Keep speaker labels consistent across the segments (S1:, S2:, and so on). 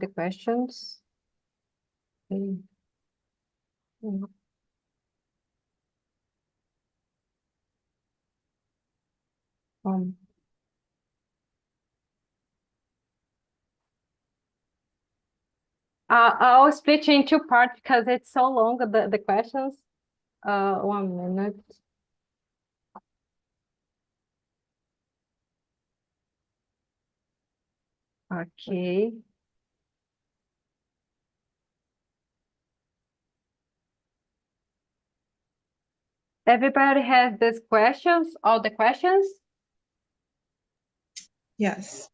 S1: the questions. Okay. Um, I'll split in two parts because it's so long, the questions. 1 minute. Okay. Everybody has these questions, all the questions?
S2: Yes.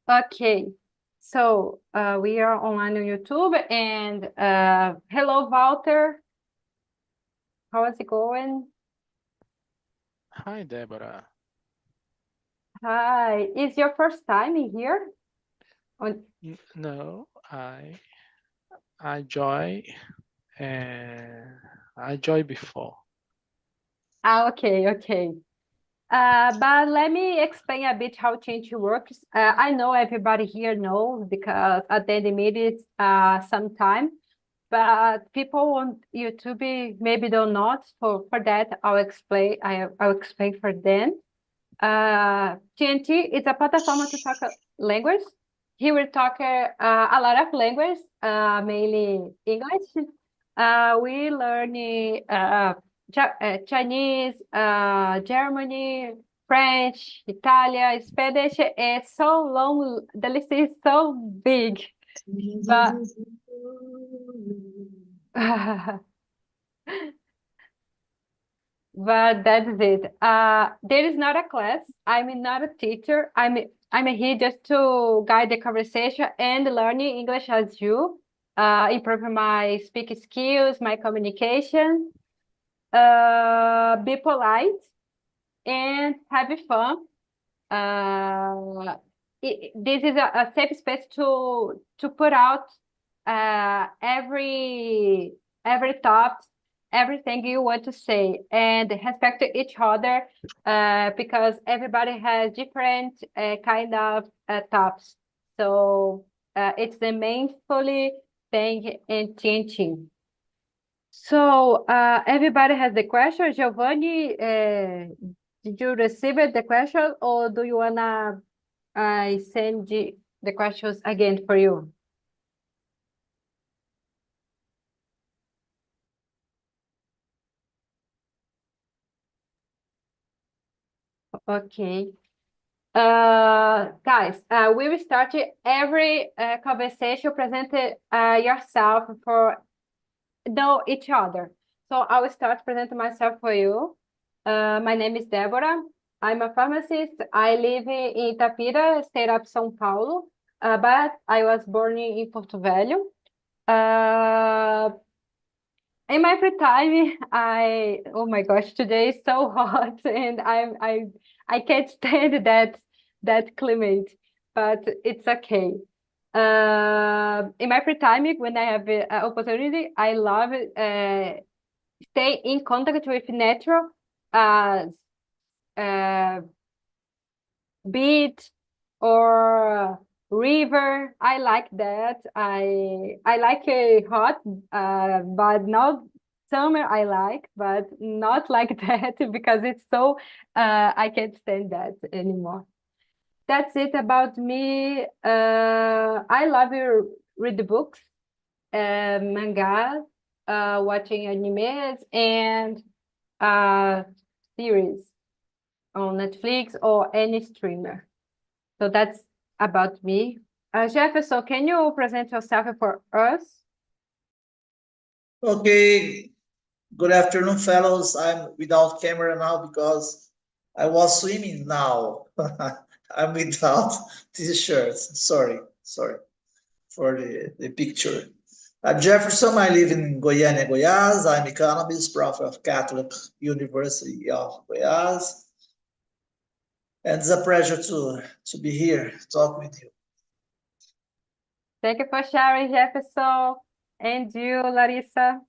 S1: Okay. So we are online on YouTube and hello, Walter. How is it going?
S3: Hi, Deborah.
S1: Hi. Is your first time in here?
S3: No, I joined and I joined before.
S1: Okay. But let me explain a bit how change works. I know everybody here knows because I attended meetings sometime, but people on YouTube maybe don't know. So for that, I'll explain. I'll explain for them. TNT is a platform to talk language. He will talk a lot of language, mainly English. We learn Chinese, Germany, French, Italian, Spanish. It's so long. The list is so big, but but that's it. There is not a class. I'm not a teacher. I'm here just to guide the conversation and learning English as you, improve my speaking skills, my communication, be polite and have fun. This is a safe space to put out every thought, everything you want to say, and respect each other because everybody has different kind of thoughts. So it's the main fully thing in teaching. So everybody has the question. Giovanni, did you receive the question or do you wanna send the questions again for you? Okay. Guys, we will start every conversation, present yourself for know each other. So I will start presenting myself for you. My name is Deborah. I'm a pharmacist. I live in Itapira, state of São Paulo, but I was born in Porto Velho. In my free time, oh my gosh, today is so hot, and I can't stand that climate, but it's okay. In my free time, when I have an opportunity, I love stay in contact with nature, uh, uh, beach or river. I like that. I like hot, but not summer. I like, but not like that because it's so. I can't stand that anymore. That's it about me. I love to read the books, manga, watching animes, and series on Netflix or any streamer. So that's about me. Jefferson, can you present yourself for us?
S4: Okay, good afternoon, fellows. I'm without camera now because I was swimming now. I'm without t-shirts. Sorry for the picture. I'm Jefferson. I live in Goiânia, Goiás. I'm economist, professor of Catholic University of Goiás. And it's a pleasure to be here, talk with you.
S1: Thank you for sharing, Jefferson. And you, Larissa?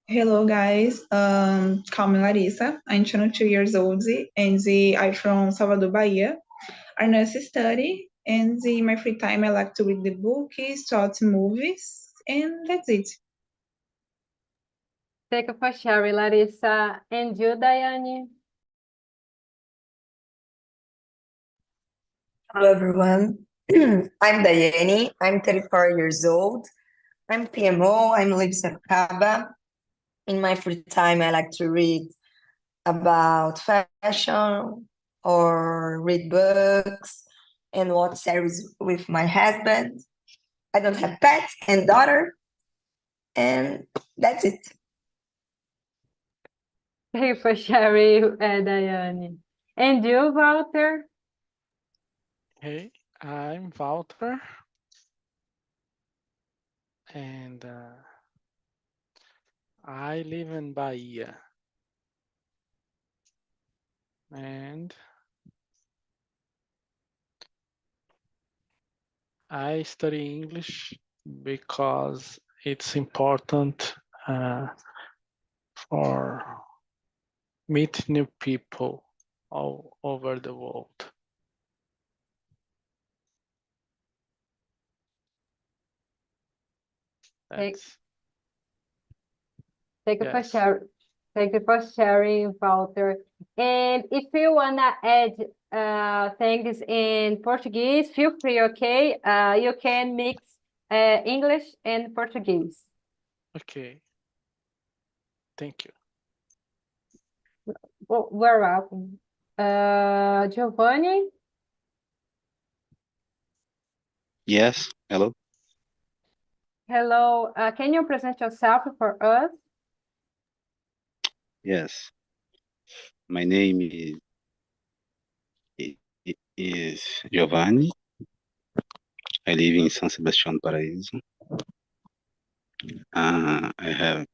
S2: Hello, guys. Call me Larissa. I'm 22 years old and I'm from Salvador, Bahia. I nurse study, and in my free time, I like to read the books, watch movies, and that's it.
S1: Thank you for sharing, Larissa. And you, Daiane?
S5: Hello, everyone. I'm Daiane. I'm 34 years old. I'm PMO. I'm live in Sorocaba. In my free time, I like to read about fashion or read books and watch series with my husband. I don't have pets and daughter, and that's it.
S1: Thank you for sharing, Daiane. And you, Walter?
S3: Hey, I'm Walter, and I live in Bahia. And I study English because it's important for meet new people all over the world. That's
S1: Thank you for
S3: yes.
S1: sharing. Thank you for sharing, Walter. And if you wanna add things in Portuguese, feel free, okay? You can mix English and Portuguese.
S3: Okay. Thank you.
S1: Well, we're welcome. Giovanni,
S6: Yes, hello.
S1: hello. Can you present yourself for us?
S6: Yes, my name is Giovanni. I live in San Sebastián, Paraíso. I have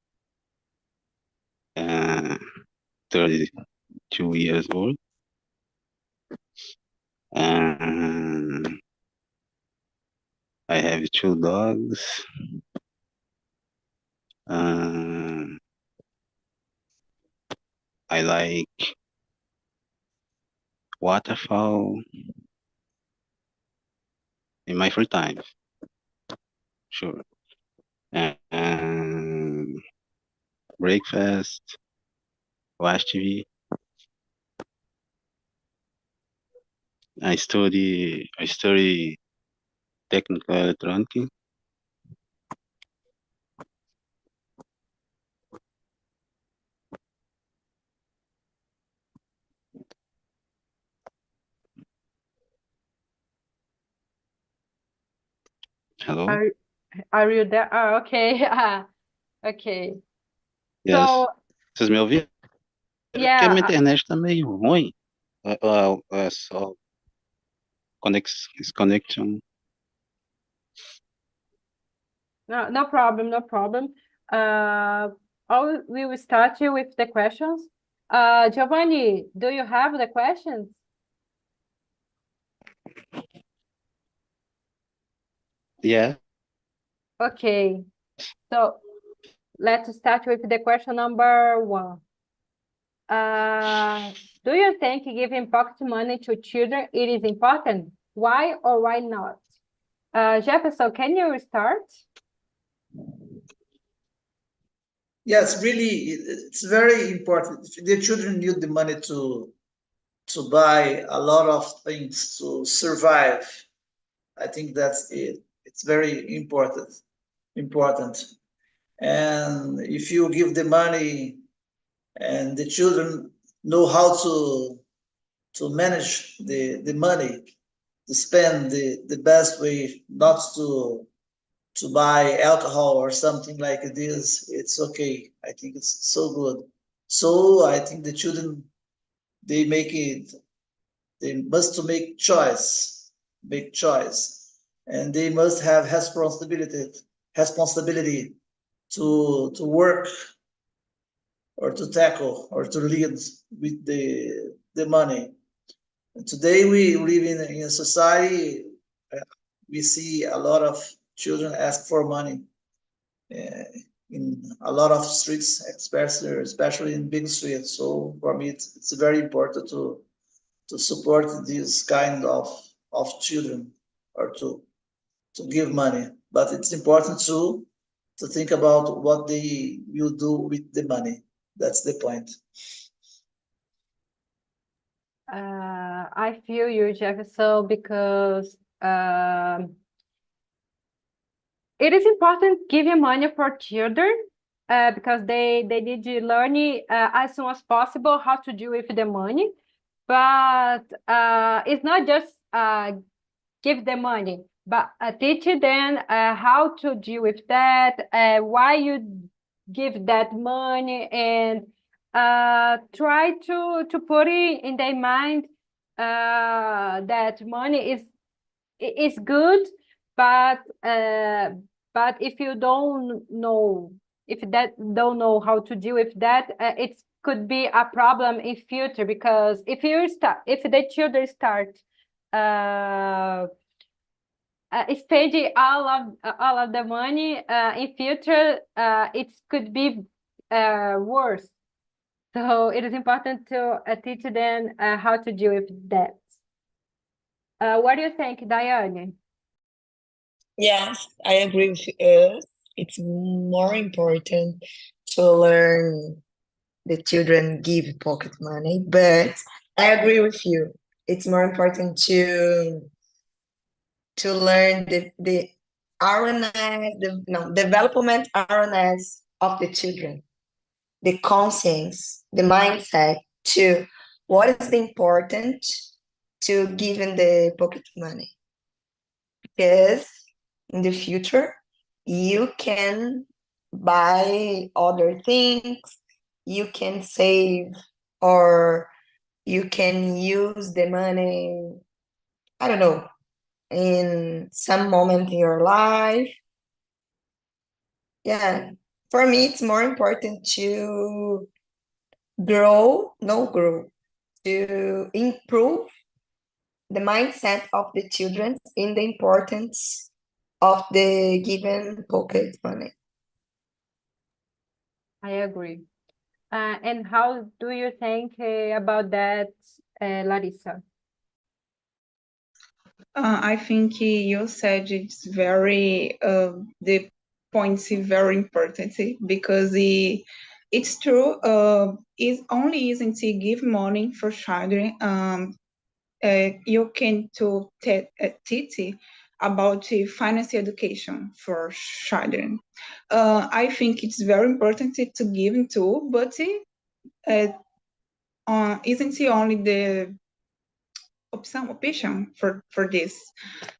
S6: 32 years old. I have 2 dogs. I like waterfall in my free time. Sure. And breakfast, watch TV. I study technical electronics. Hello?
S1: Are you there? Oh, okay. Okay.
S6: Yes.
S1: So,
S6: Vocês me ouviram? Porque a minha
S1: yeah,
S6: internet tá meio ruim. É só connection.
S1: no problem, no problem. We will start with the questions. Giovanni, do you have the questions?
S6: Yeah.
S1: Okay, so let's start with the question number 1. Do you think giving pocket money to children it is important? Why or why not? Jefferson, can you start?
S4: Yes, really, it's very important. The children need the money to buy a lot of things to survive. I think that's it. It's very important. And if you give the money and the children know how to manage the money, to spend the best way, not to buy alcohol or something like this, it's okay. I think it's so good. So I think the children they must to make choice, and they must have responsibility to work or to tackle or to lead with the money. And today we live in a society, we see a lot of children ask for money in a lot of streets, especially in big streets. So for me, it's very important support this kind of children, or to give money. But it's important to think about what they will do with the money. That's the point.
S1: I feel you, Jefferson, because it is important giving money for children because they need to learn as soon as possible how to deal with the money. But it's not just give the money, but teach them how to deal with that, why you give that money, and try to put it in their mind that money is good, but if you don't know how to deal with that, it could be a problem in future, because if the children start spending all of the money in future, it could be worse. So it is important to teach them how to deal with that. What do you think, Diane?
S5: Yes, I agree with you. It's more important to learn the children give pocket money, but I agree with you. It's more important to learn the awareness, development awareness of the children, the conscience, the mindset to what is important to giving the pocket money. Because in the future, you can buy other things, you can save, or you can use the money, I don't know, in some moment in your life. Yeah, for me, it's more important to to improve the mindset of the children in the importance of the given pocket money.
S1: I agree. And how do you think about that, Larissa?
S2: I think you said it's very, the points is very important because it's true, it's only easy to give money for children. You can teach about financial education for children. I think it's very important to give too, but isn't only the option for this.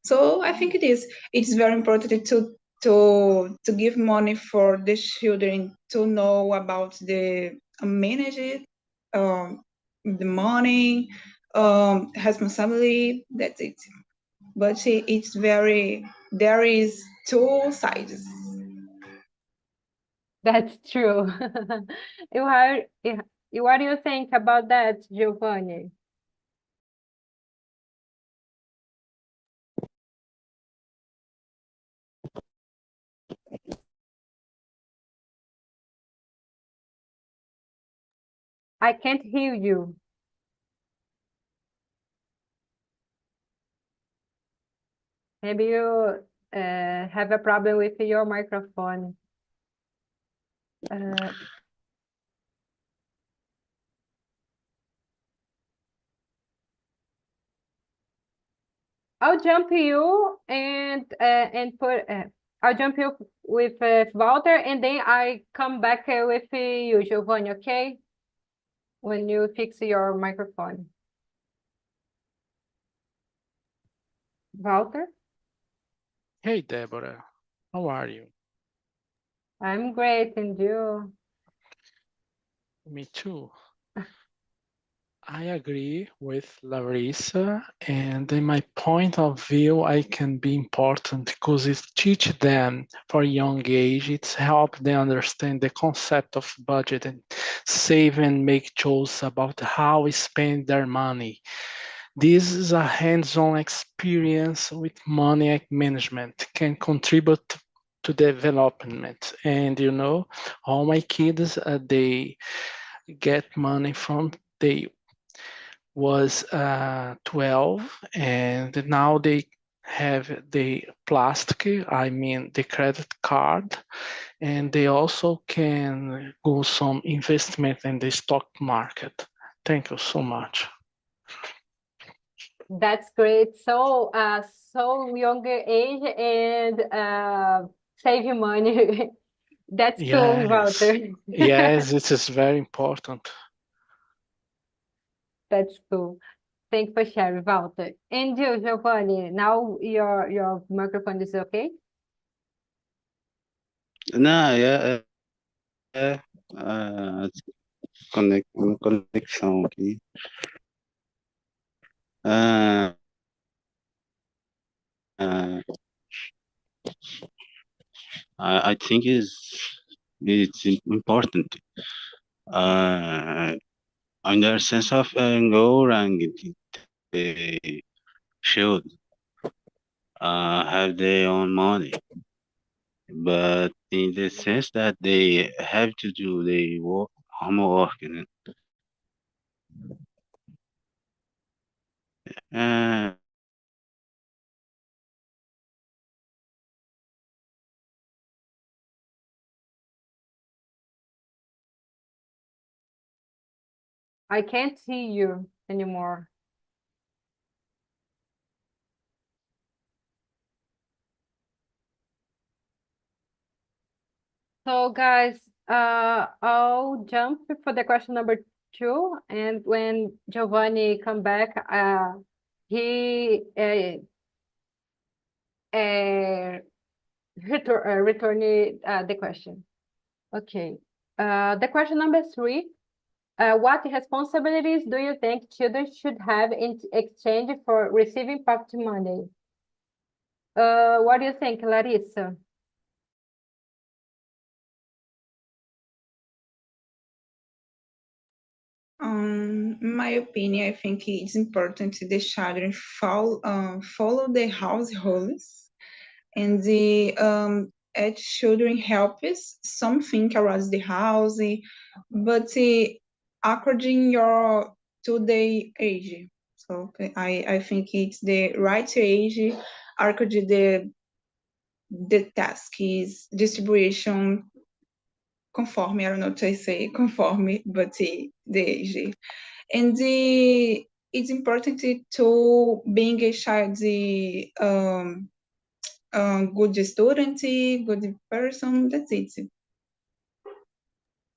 S2: So I think it's very important to give money for the children to know about the manage the money, responsibility. That's it. But it's very, there is two sides.
S1: That's true. What do you think about that, Giovanni? I can't hear you. Maybe you have a problem with your microphone. I'll jump you and put. I'll jump you with Walter, and then I come back with you, Giovanni. Okay? When you fix your microphone, Walter.
S3: Hey, Deborah, how are you?
S1: I'm great, and you?
S3: Me too. I agree with Larissa, and in my point of view, I can be important because it teach them for a young age. It's help them understand the concept of budget and save and make choices about how we spend their money. This is a hands-on experience with money management, can contribute to development. And you know, all my kids, they get money from they was 12, and now they have the plastic, I mean the credit card, and they also can go some investment in the stock market. Thank you so much.
S1: That's great. So, so younger age and save money. That's cool,
S3: Yes,
S1: Walter.
S3: yes, this is very important.
S1: That's cool. Thanks for sharing, Walter. And you, Giovanni, now your microphone is okay?
S6: Não, uma conexão aqui. Ah, ah, I think it's important. In the sense of goal, and they should have their own money, but in the sense that they have to do the work, homework, uh,
S1: I can't see you anymore. So guys, I'll jump for the question number 2, and when Giovanni come back, he return the question. Okay. The question number 3. What responsibilities do you think children should have in exchange for receiving pocket money? What do you think, Larissa?
S2: In my opinion, I think it's important the children follow the house rules, and the children help us something around the house, but according to the age. So I think it's the right age, according the task is distribution conforme, I don't know what I say, conforme, but the age. And it's important to being a child, good student, good person. That's it.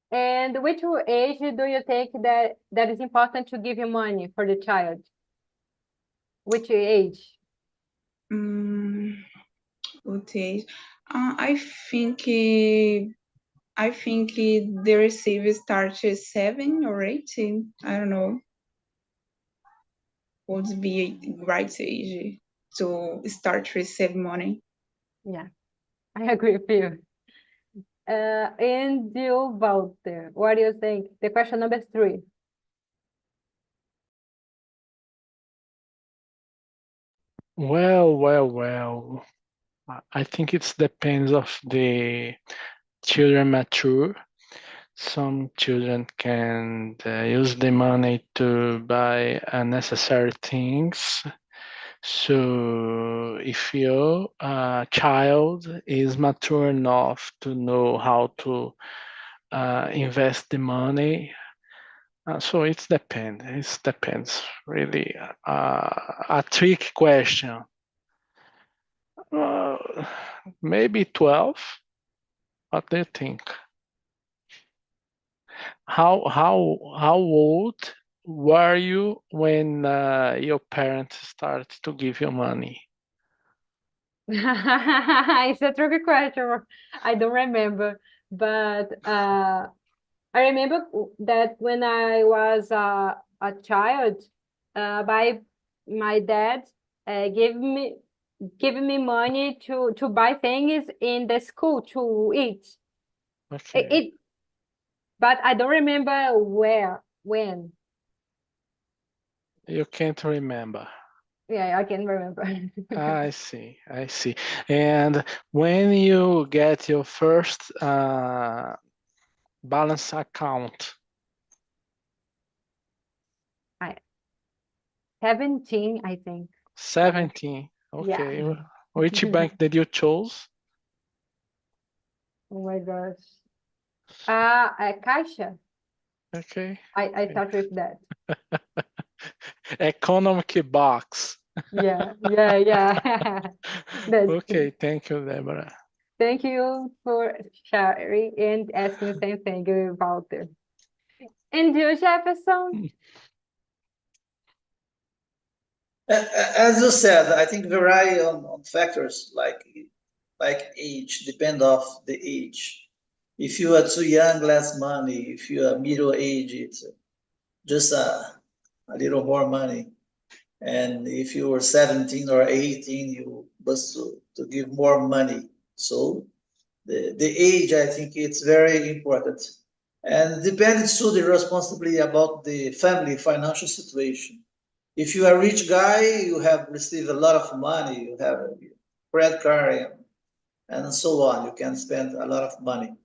S1: And which age do you think that is important to give you money for the child? Which age?
S2: What age? I think the receive starts at 7 or 8. I don't know. Would be a right age to start to receive money.
S1: Yeah, I agree with you. And you, Walter, what do you think? The question number 3.
S3: Well. I think it depends of the children mature. Some children can use the money to buy unnecessary things. So if your child is mature enough to know how to invest the money, so it depends. It depends really. A trick question. Maybe 12. What do you think? How old were you when your parents started to give you money?
S1: It's a tricky question. I don't remember, but I remember that when I was a child, my dad gave me money to buy things in the school to eat.
S3: Okay.
S1: But I don't remember when.
S3: You can't remember.
S1: Yeah, I can remember.
S3: I see. And when you get your first balance account?
S1: 17, I think.
S3: 17. Okay.
S1: Yeah.
S3: Which bank did you choose?
S1: Oh my gosh. Caixa.
S3: Okay.
S1: I start with that.
S3: Economic box.
S1: Yeah. That's
S3: Okay, thank you, Deborah.
S1: Thank you for sharing and asking the same thing, Walter. And you, Jefferson?
S4: As you said, I think vary on factors like age, depend of the age. If you are too young, less money. If you are middle age, it's just a little more money. And if you were 17 or 18, you must to give more money. So the age, I think it's very important. And depends to the responsibility about the family financial situation. If you are a rich guy, you have received a lot of money, you have a credit card and so on. You can spend a lot of money.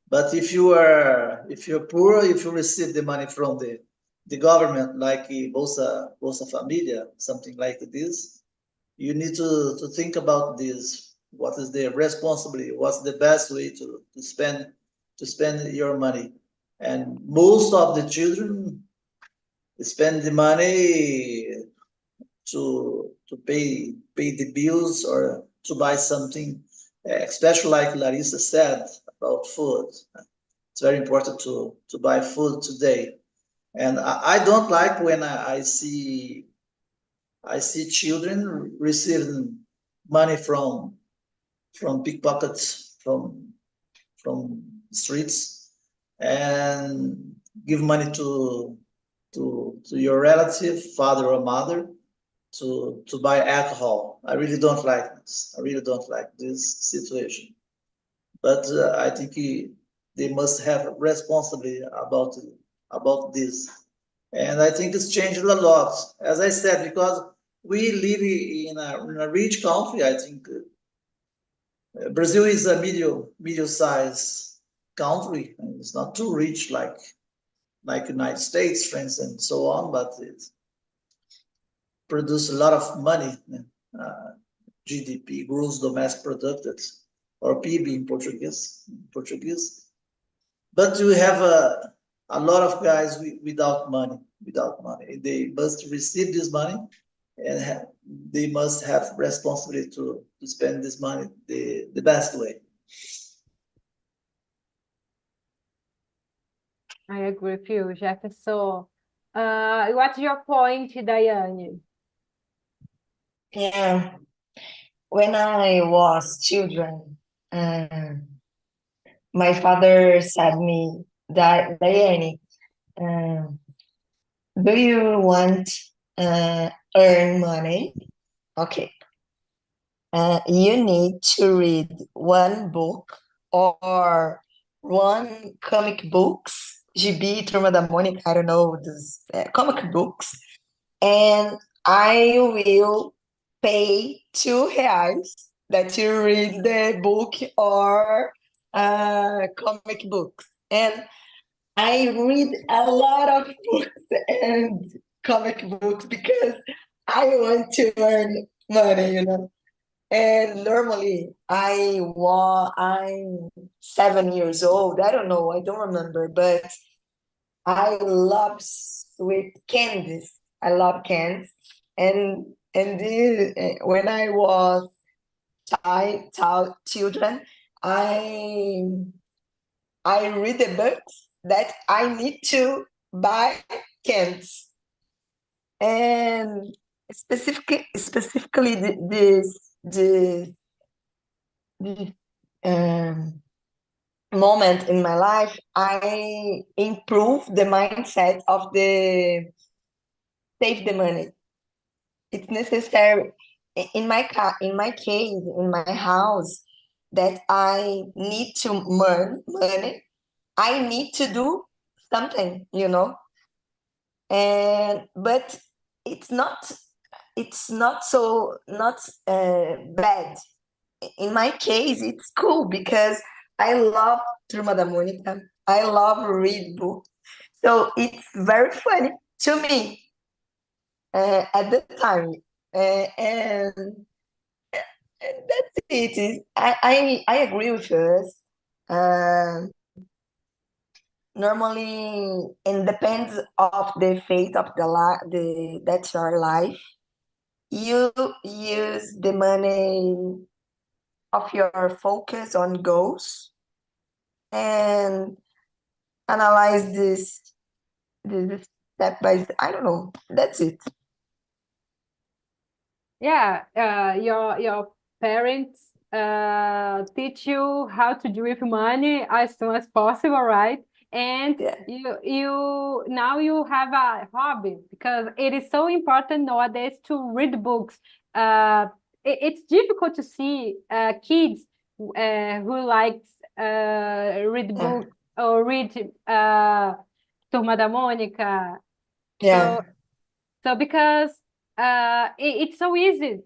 S4: But if you're poor, if you receive the money from the government, like Bolsa Familia, something like this, you need to think about this. What is the responsibility? What's the best way to spend your money? And most of the children spend the money to pay the bills or to buy something, especially like Larissa said about food. It's very important to buy food today. And I don't like when I see children receiving money from pickpockets from streets and give money to your relative, father or mother, to buy alcohol. I really don't like this. I really don't like this situation. But I think they must have responsibility about this. And I think it's changed a lot, as I said, because we live in a rich country. I think Brazil is a medium size country, and it's not too rich like United States, for instance, and so on, but it produces a lot of money. GDP, gross domestic product, or PIB in Portuguese. But we have a lot of guys without money. They must receive this money, and they must have responsibility to spend this money the best way.
S1: I agree with you, Jefferson. What's your point, Daiane?
S5: Yeah, when I was children, my father said me that, Daiane, do you want earn money? Okay. You need to read one book or one comic books, GB, Turma da Mônica, I don't know, these comic books, and I will pay R$2 that you read the book or comic books. And I read a lot of books and comic books because I want to earn money, you know. And normally I'm 7 years old. I don't know, I don't remember, but I love sweet candies. I love candies. When I was children, I read the books that I need to buy candies. And specifically this moment in my life, I improved the mindset of the save the money. It's necessary in my case, in my house, that I need to earn money. I need to do something, you know. But it's not so not bad. In my case, it's cool because I love Turma da Mônica. I love read books. So it's very funny to me. at the time. And that's it. I agree with us. Normally, it depends of the fate of that's your life. You use the money of your focus on goals and analyze this step by step. I don't know. That's it.
S1: Yeah, your parents teach you how to do with money as soon as possible, right? And
S5: Yeah.
S1: you now you have a hobby because it is so important nowadays to read books. It's difficult to see kids who likes read
S5: Yeah.
S1: books or read Turma da Mônica.
S5: Yeah.
S1: So because it's so easy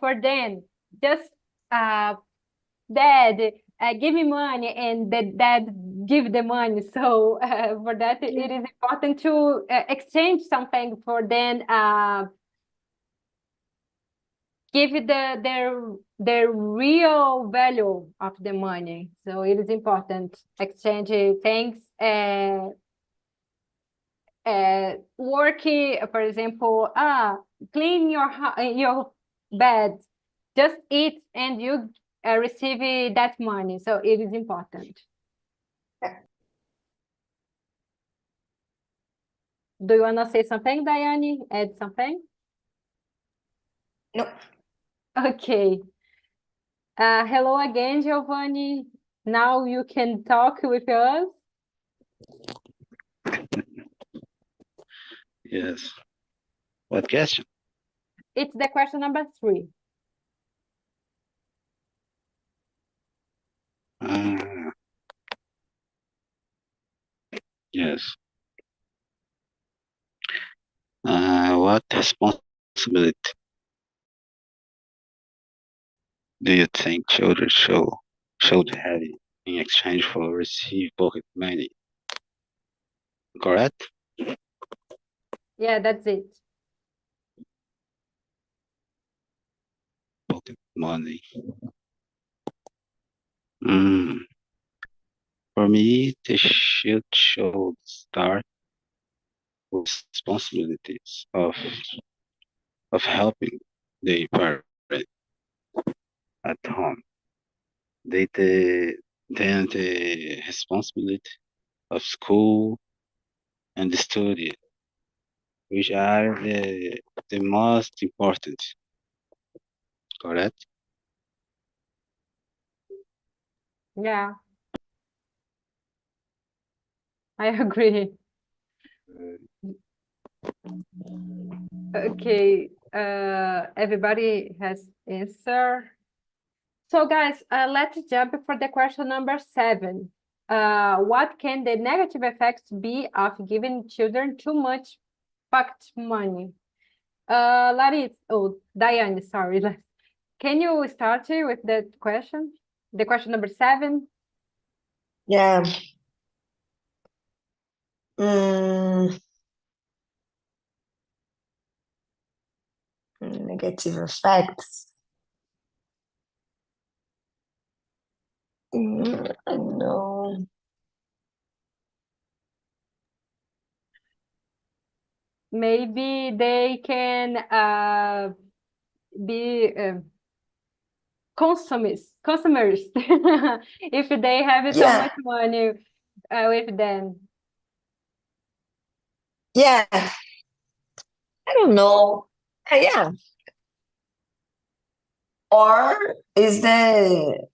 S1: for them, just dad give me money and the dad give the money. So for that it is important to exchange something for them, give their real value of the money. So it is important exchange things. Working, for example, clean your bed, just eat and you receive that money. So it is important. Do you want to say something, Daiane? Add something?
S5: No.
S1: Okay. Hello again, Giovanni. Now you can talk with us.
S6: Yes. What question?
S1: It's the question number 3.
S6: Yes. What responsibility do you think children should have in exchange for receive pocket money? Correct?
S1: Yeah, that's it.
S6: Pocket money. For me, they should start responsibilities of helping the parent at home. Then the responsibility of school and the study, which are the most important. Correct?
S1: Yeah, I agree. Okay, everybody has answer. So guys, let's jump for the question number 7. What can the negative effects be of giving children too much pocket money? Diane, sorry. Can you start with that question? The question number 7?
S5: Yeah. Mm, negative effects. I know.
S1: Maybe they can be consumers if they have so
S5: Yeah.
S1: much money with them.
S5: Yeah. I don't know. Yeah. Or is the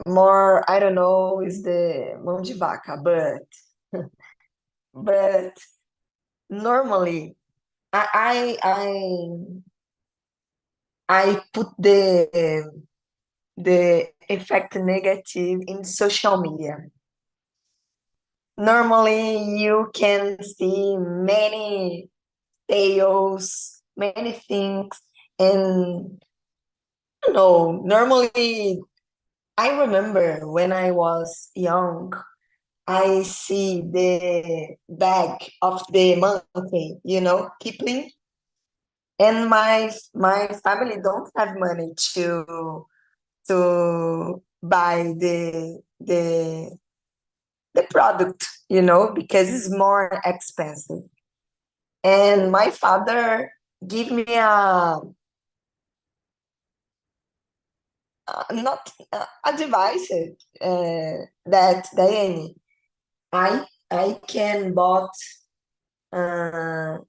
S5: more, I don't know, is the mão de vaca, but normally I put the effect negative in social media. Normally you can see many sales, many things, and I don't know, normally I remember when I was young, I see the bag of the monkey, Kipling, and my family don't have money to buy the product, because it's more expensive. And my father give me not a device that Diane, I can bought the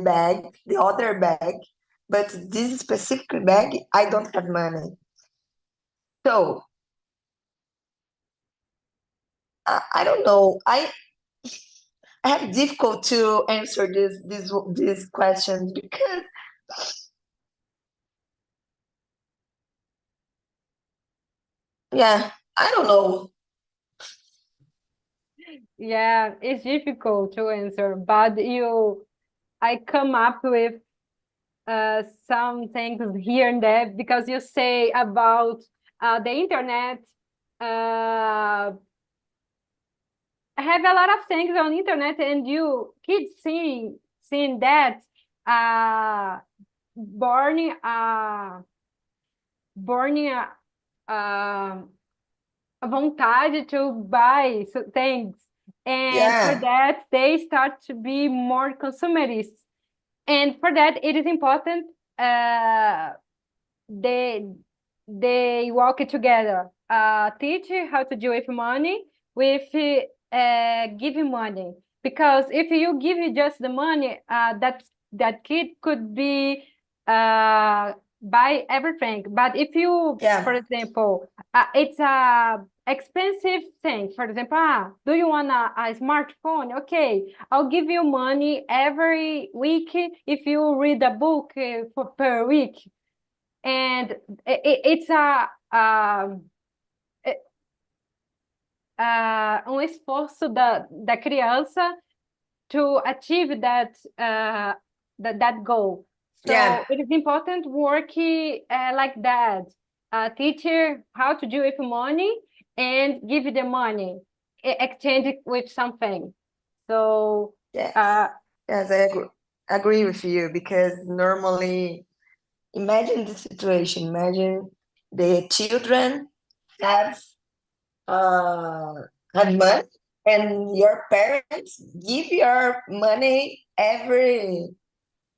S5: bag, the other bag, but this specific bag I don't have money. So I don't know. I have difficult to answer these questions because yeah, I don't know.
S1: Yeah, it's difficult to answer, but I come up with some things here and there because you say about the internet. I have a lot of things on internet, and you kids seeing that uh, burning burning a vontade to buy things, and for
S5: Yeah,
S1: that they start to be more consumerist, and for that it is important they work together. Teach how to deal with money with giving money, because if you give just the money, that kid could be buy everything. But if you, for
S5: yeah,
S1: example, it's a expensive thing. For example, do you want a smartphone? Okay, I'll give you money every week if you read a book per week. And it's um esforço da criança to achieve that goal.
S5: yeah,
S1: So it is important work like that. Teacher how to do with money and give the money, exchange it with something. So
S5: yes,
S1: uh,
S5: yes, I agree with you because normally imagine the situation. Imagine the children have uh have money and your parents give your money every,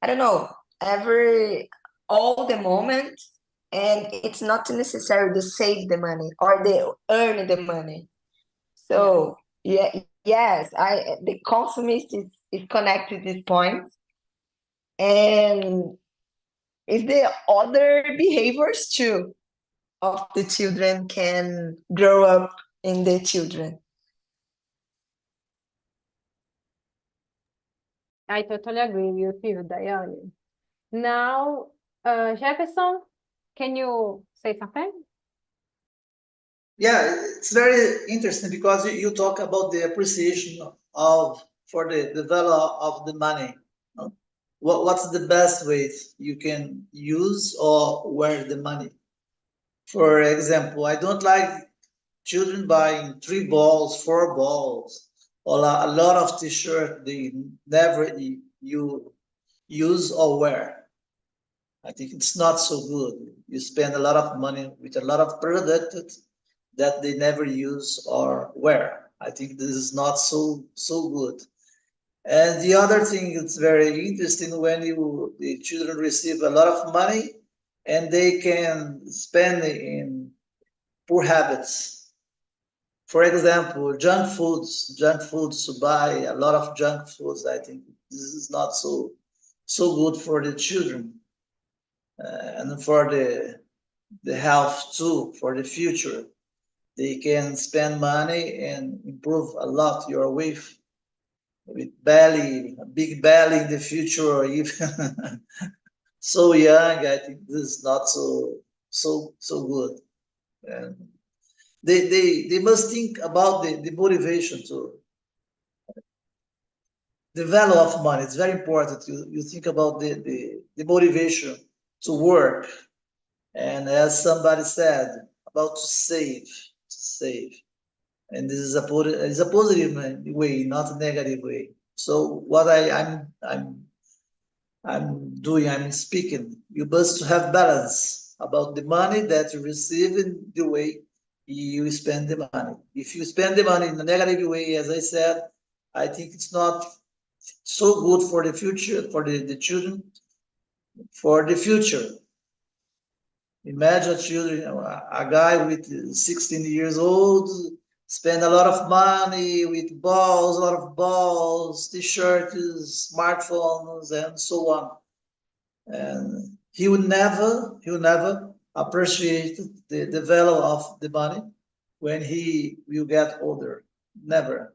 S5: I don't know, every all the moment, and it's not necessary to save the money or they earn the money.
S1: yeah.
S5: So yeah, yes, the consumist is connected to this point, and it's the other behaviors too of the children can grow up in the children.
S1: I totally agree with you, Diane. Now, Jefferson, can you say something?
S4: Yeah, it's very interesting because you talk about the appreciation of for the value of the money. What's the best way you can use or wear the money? For example, I don't like children buying 3 balls, 4 balls, or a lot of t-shirt they never you use or wear. I think it's not so good. You spend a lot of money with a lot of product that they never use or wear. I think this is not so good. And the other thing that's very interesting when the children receive a lot of money and they can spend in poor habits. For example, junk foods to buy a lot of junk foods. I think this is not so good for the children and for the health too, for the future. They can spend money and improve a lot your weight with belly, a big belly in the future, or even so young. I think this is not so good. And they must think about the motivation to the value of money. It's very important. You think about the motivation to work, and as somebody said, about to save. and this is a positive way, not a negative way. So what I'm speaking, you must have balance about the money that you receive and the way you spend the money. If you spend the money in a negative way, as I said, I think it's not so good for the future, for the children, for the future. Imagine children, a guy with 16 years old, spend a lot of money with balls, a lot of balls, t-shirts, smartphones, and so on. And he will never appreciate the value of the money when he will get older. Never.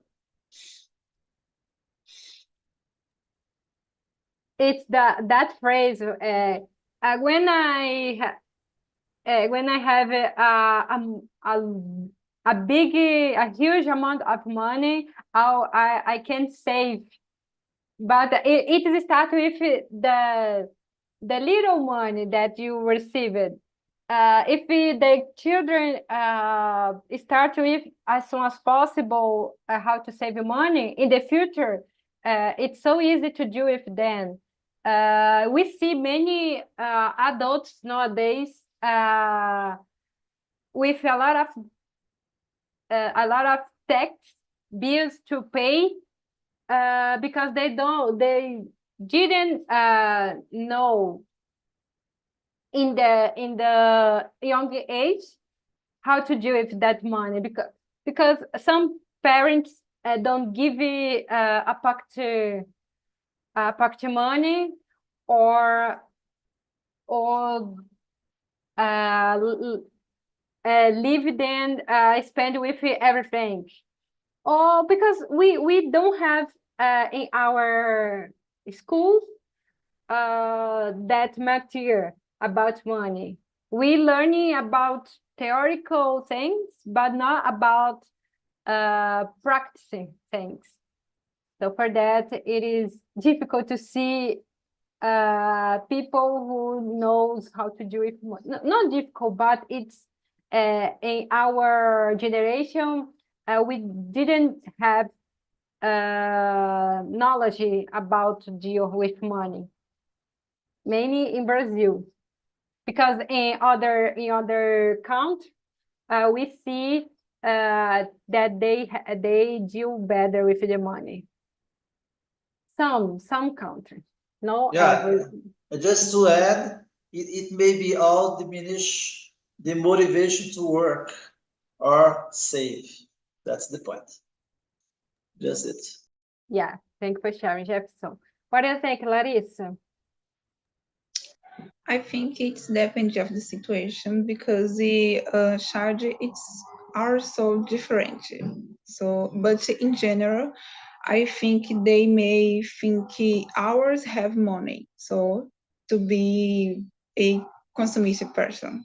S1: It's that phrase when I have a huge amount of money, I can save, but it start with the little money that you received. If the children start with as soon as possible how to save money in the future, it's so easy to do with them. We see many adults nowadays with a lot of tax bills to pay because they didn't know in the young age how to do with that money, because some parents don't give a pocket money, or leave them spend with everything, or because we don't have in our schools that material about money. We learning about theoretical things, but not about practicing things. So for that, it is difficult to see people who knows how to do it. Not difficult, but it's in our generation, we didn't have knowledge about to deal with money, mainly in Brazil, because in other countries we see that they deal better with the money. Some countries, no every.
S4: Just to add, it may be all diminish the motivation to work or save. That's the point. Just it.
S1: Yeah, thank you for sharing, Jefferson. What do you think, Larissa?
S2: I think it's depends of the situation, because the charge are so different. So, but in general, I think they may think ours have money, so to be a consummation person.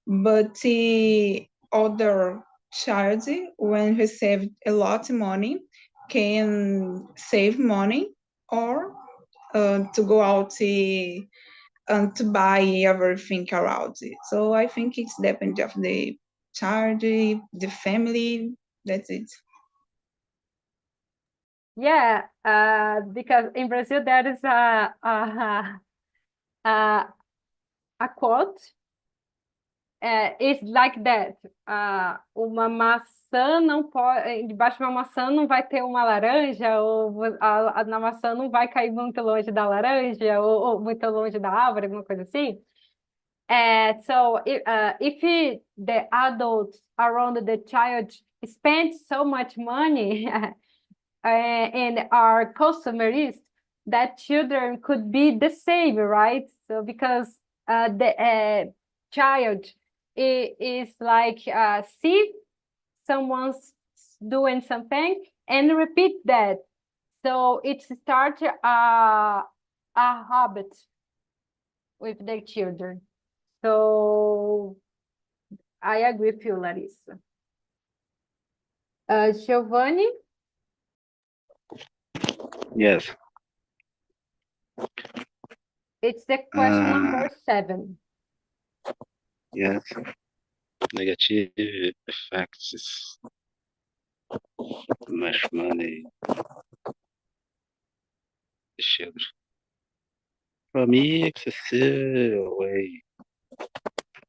S2: But the other child, when receive a lot of money, can save money, or to go out to buy everything around it. So I think it's depends of the child, the family. That's it.
S1: Yeah, because in Brazil there is a quote. It's like that. Uma maçã não pode, debaixo de uma maçã não vai ter uma laranja, ou na maçã não vai cair muito longe da laranja, ou muito longe da árvore, alguma coisa assim. So if the adults around the child spend so much money and are customers, that children could be the same, right? So because the child is like see someone's doing something and repeat that. So it starts a habit with the children. So I agree with you, Larissa. Giovanni?
S6: Yes.
S1: It's the question number 7.
S6: Yes. Negative effects. much money the children. For me, excessive way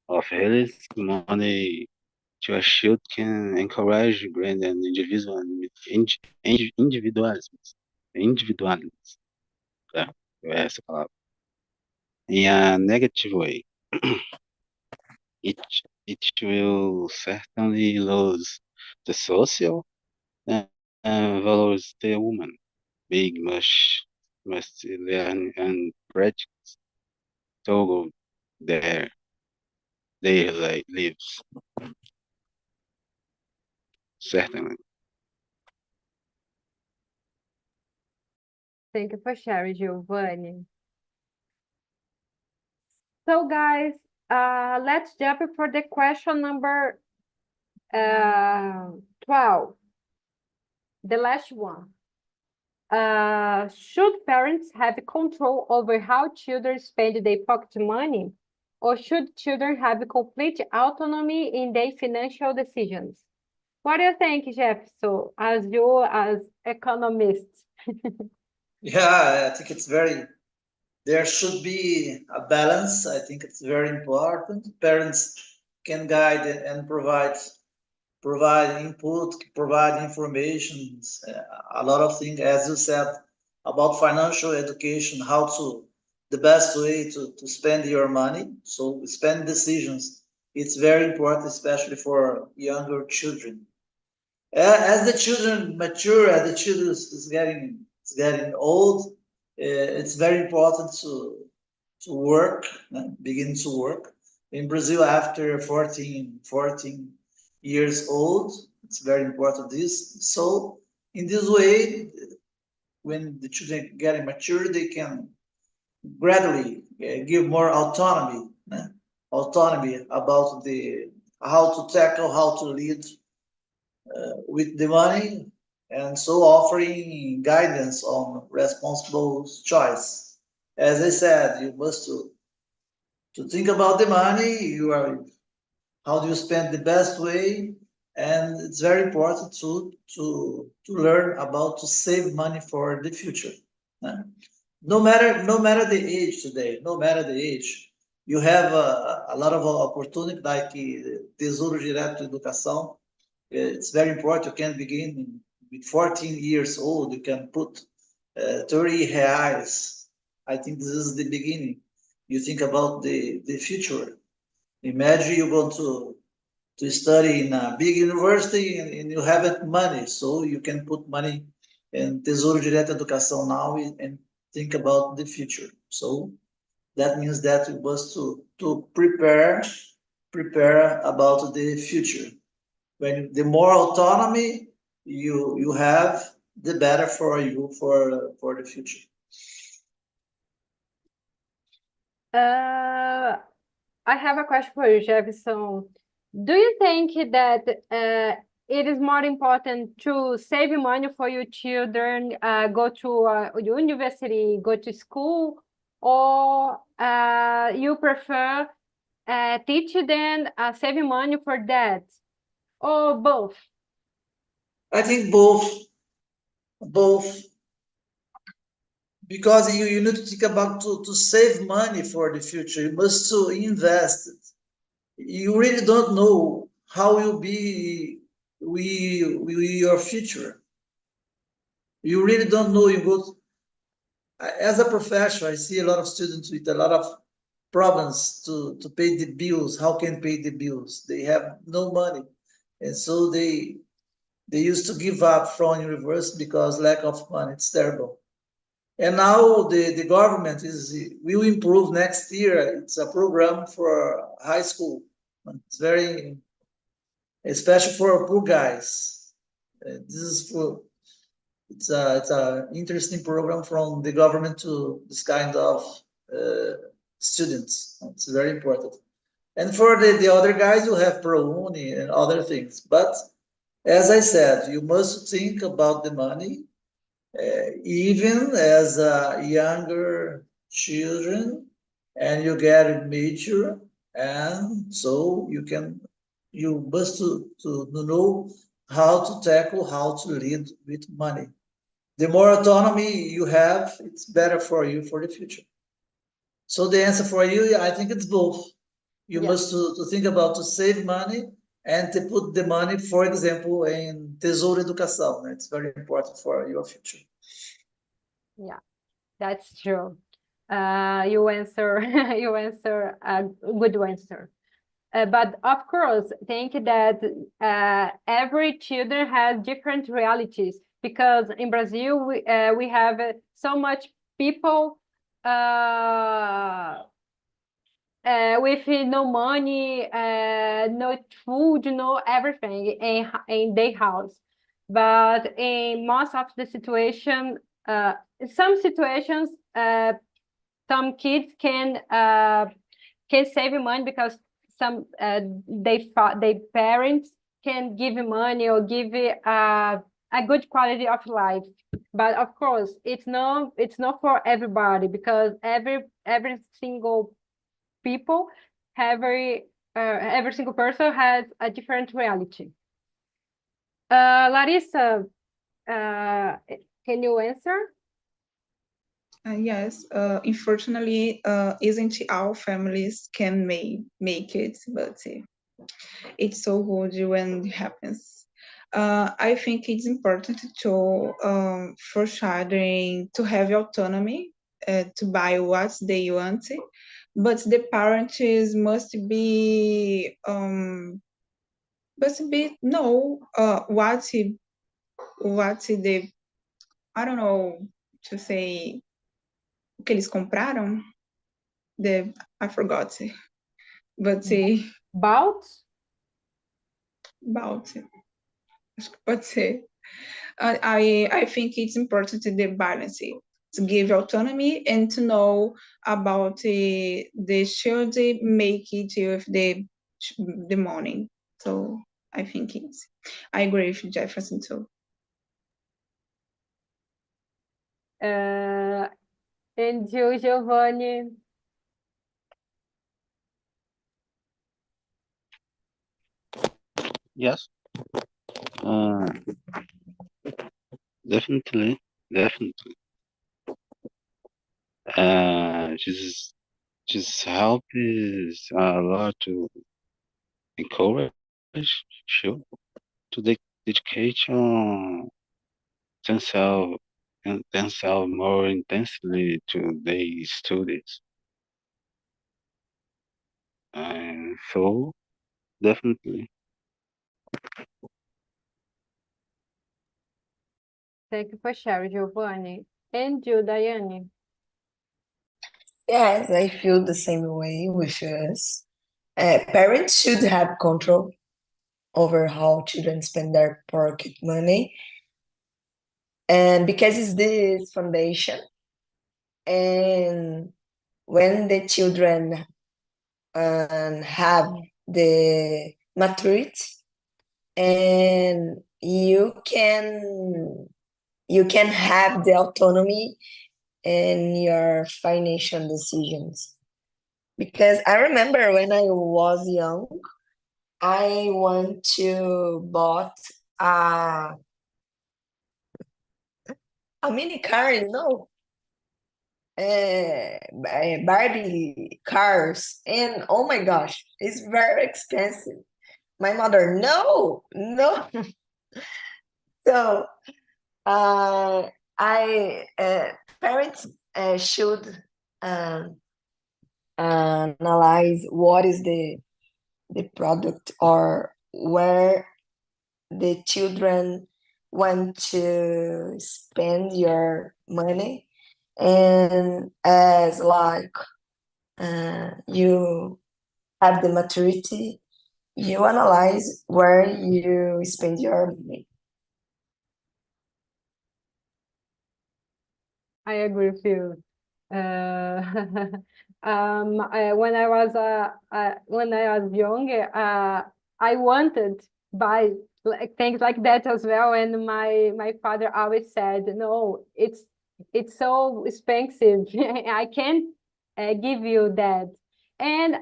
S6: of release money to a child can encourage brand and individualism. Individualism. É, é essa a palavra. In a negative way. It, it will certainly lose the social values the woman. Big must learn and practice to their lives. Certainly.
S1: Thank you for sharing, Giovanni. So, guys, let's jump for the question number 12, the last one. Should parents have control over how children spend their pocket money, or should children have complete autonomy in their financial decisions? What do you think, Jefferson, as you as economist?
S4: Yeah, I think there should be a balance. I think it's very important. Parents can guide and provide input, provide information, a lot of things, as you said, about financial education, the best way to spend your money. So spend decisions, it's very important, especially for younger children. As the children mature, as the children is getting old, it's very important to work, begin to work. In Brazil, after 14 years old, it's very important this. So in this way, when the children get mature, they can gradually give more autonomy about how to tackle, how to lead with the money, and so offering guidance on responsible choice. As I said, you must to think about the money. How do you spend the best way, and it's very important to learn about to save money for the future. No matter the age today, no matter the age, you have a lot of opportunity, like Tesouro Direto Educação. It's very important. You can begin with 14 years old. You can put 30 reais. I think this is the beginning. You think about the future. Imagine you go to study in a big university and you haven't money, so you can put money in Tesouro Direto Educação now and think about the future. So that means that you must to prepare about the future. When the more autonomy you have, the better for you for the future.
S1: I have a question for you, Jefferson. Do you think that it is more important to save money for your children, go to university, go to school, or you prefer teach them save money for that, or both?
S4: I think both, because you need to think about to save money for the future. You must to invest it. You really don't know how will be your future. You really don't know. As a professor, I see a lot of students with a lot of problems to pay the bills. How can pay the bills? They have no money, and so they used to give up from university because lack of money. It's terrible. And now the government will improve next year. It's a program for high school. It's very, especially for poor guys. It's a interesting program from the government to this kind of students. It's very important. And for the other guys, you have ProUni and other things. But as I said, you must think about the money, even as younger children, and you get mature, and so you must to know how to tackle, how to lead with money. The more autonomy you have, it's better for you for the future. So the answer for you, I think it's both. You
S1: Yeah.
S4: must to think about to save money and to put the money, for example, in Tesouro Educação. It's very important for your future.
S1: Yeah, that's true. You answer you answer a good answer. But of course, think that every children has different realities because in Brazil we have so much people with no money, no food, no everything in their house. But in most of the situation, some situations, some kids can save money because some they parents can give money or give a good quality of life. But of course, it's not for everybody because every single people, every single person has a different reality. Larissa, can you answer?
S2: Yes, unfortunately, isn't all families can make it, but it's so good when it happens. I think it's important to for children to have autonomy to buy what they want, but the parents must be know what they, I don't know to say, o que eles compraram. I forgot, but
S1: About?
S2: about, acho que pode ser. I think it's important to the balance, to give autonomy and to know about the children make it with the money. So I think I agree with Jefferson too.
S1: And you, Giovanni?
S6: Yes. Uh, definitely, definitely. Just help is a lot to encourage, sure, to dedicate on themselves and themselves more intensely to their studies. And so, definitely.
S1: Thank you for sharing, Giovanni. And you, Daiane?
S5: Yes, I feel the same way with us. Parents should have control over how children spend their pocket money. And because it's this foundation, and when the children have the maturity, and you can have the autonomy in your financial decisions. Because I remember when I was young, I want to bought a mini car, Barbie cars, and oh my gosh, it's very expensive. My mother, no, no. So, I parents should um, analyze what is the product or where the children want to spend your money, and as like you have the maturity, you analyze where you spend your money.
S1: I agree with you. When I was young, I wanted buy like things like that as well, and my father always said, "No, it's so expensive. I can't give you that." And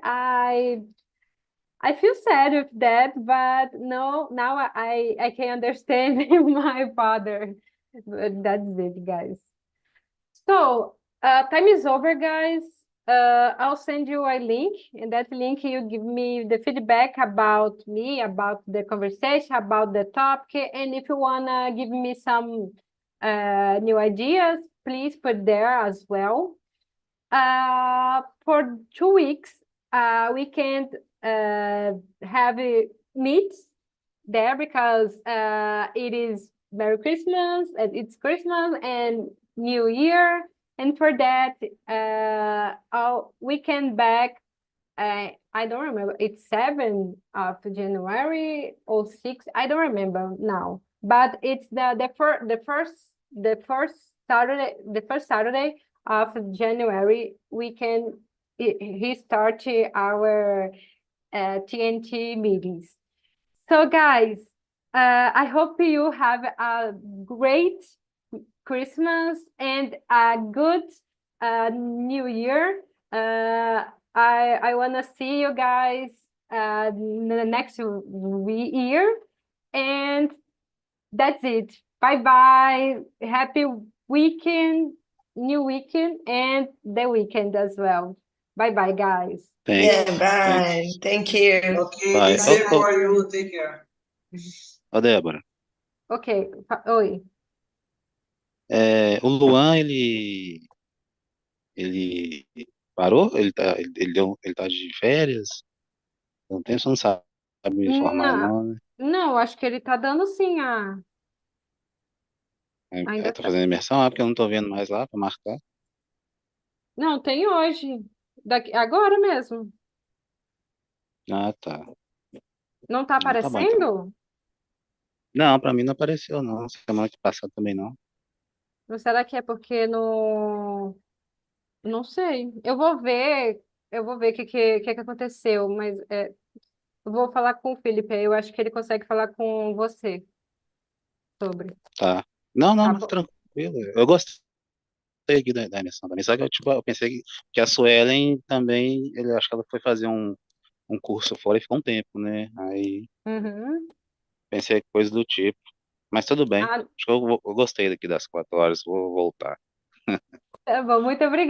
S1: I feel sad with that, but no, now I can understand my father. But that's it, guys. So, time is over, guys. I'll send you a link, and that link you give me the feedback about me, about the conversation, about the topic, and if you wanna give me some new ideas, please put there as well. For 2 weeks, we can't have meets there because it is Merry Christmas, and it's Christmas and New Year, and for that, our weekend back. I don't remember. It's 7th of January or 6th. I don't remember now. But it's the first Saturday of January. We can restart our TNT meetings. So, guys, I hope you have a great Christmas and a good New Year. I want to see you guys the next year. And that's it. Bye bye. Happy weekend, new weekend, and the weekend as well. Bye bye, guys.
S6: Thanks.
S5: Yeah,
S6: Thanks.
S5: bye. Thank you.
S4: Okay,
S6: Bye.
S4: the same
S6: Oh,
S4: for you. Take care.
S6: Ô, Débora,
S1: Ok. Oi.
S6: o Luan, ele parou? Ele tá de férias? Não tem, você não sabe me informar,
S1: Não,
S6: não, né?
S1: não, acho que ele tá dando sim. Ainda
S6: Tá
S1: tá.
S6: fazendo imersão? Porque eu não tô vendo mais lá pra marcar.
S1: Não, tem hoje. Agora mesmo.
S6: Ah, tá.
S1: Não tá
S6: Tá bom, então.
S1: aparecendo?
S6: Não, pra mim não apareceu, não. Semana que passada também não.
S1: Ou será que é porque no. Não sei. Eu vou ver o que aconteceu, mas eu vou falar com o Felipe, aí eu acho que ele consegue falar com você sobre.
S6: Tá. Não, não,
S1: Tá
S6: mas
S1: bom?
S6: tranquilo. Eu gostei aqui da imersão também. Só que eu pensei que a Suelen também, eu acho que ela foi fazer um curso fora e ficou um tempo, né? Aí
S1: Uhum.
S6: pensei coisa do tipo. Mas tudo bem.
S1: Ah,
S6: Acho que eu gostei daqui das 4 horas, vou voltar.
S1: tá bom, muito obrigada.